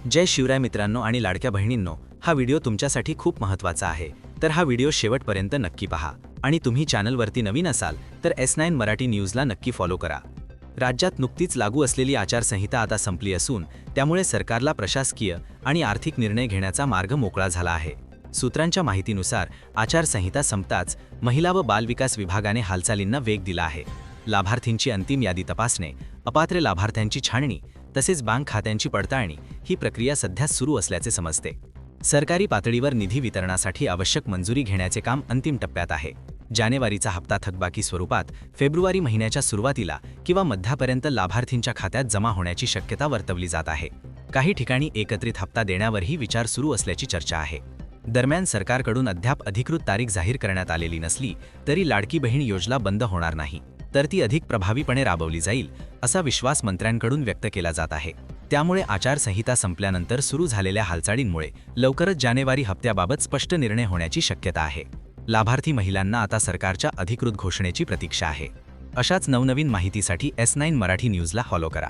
जय शिवराय मित्रांनो आणि लाडक्या बहिणींनो, हा व्हिडिओ तुमच्यासाठी खूप महत्त्वाचा आहे, तर हा व्हिडिओ शेवटपर्यंत नक्की पहा आणि तुम्ही चॅनलवरती नवीन असाल तर S9 मराठी न्यूजला नक्की फॉलो करा। राज्यात नुकतीच लागू असलेली आचारसंहिता आता संपली असून त्यामुळे सरकारला प्रशासकीय आणि आर्थिक निर्णय घेण्याचा मार्ग मोकळा झाला आहे। सूत्रांच्या माहितीनुसार आचारसंहिता संपताच महिला व बाल विकास विभागाने हालचालींना वेग दिला आहे। लाभार्थींची अंतिम यादी तपासणे, अपात्र लाभार्थ्यांची छाननी तसेच बँक खात्यांची पडताळणी ही प्रक्रिया सध्या सुरू असल्याचे समजते। सरकारी पातळीवर निधी वितरणासाठी आवश्यक मंजुरी घेण्याचे काम अंतिम टप्प्यात आहे। जानेवारीचा हप्ता थकबाकी स्वरूपात फेब्रुवारी महिन्याच्या सुरुवातीला किंवा मध्यापर्यंत लाभार्थींच्या खात्यात जमा होण्याची शक्यता वर्तवली जात आहे। काही ठिकाणी एकत्रित हप्ता देण्यावरही विचार सुरू असल्याची चर्चा आहे। दरम्यान सरकारकडून अद्याप अधिकृत तारीख जाहीर करण्यात आलेली नसली तरी लाडकी बहीण योजना बंद होणार नाही, तर ती अधिक प्रभावीपणे राबवली जाईल असा विश्वास मंत्र्यांकडून व्यक्त केला जात आहे। त्यामुळे आचारसंहिता संपल्यानंतर सुरू झालेल्या हालचालींमुळे लवकरच जानेवारी हप्त्याबाबत स्पष्ट निर्णय होण्याची शक्यता आहे। लाभार्थी महिलांना आता सरकारच्या अधिकृत घोषणेची प्रतीक्षा आहे। अशाच नवनवीन माहितीसाठी S9 मराठी न्यूजला फॉलो करा।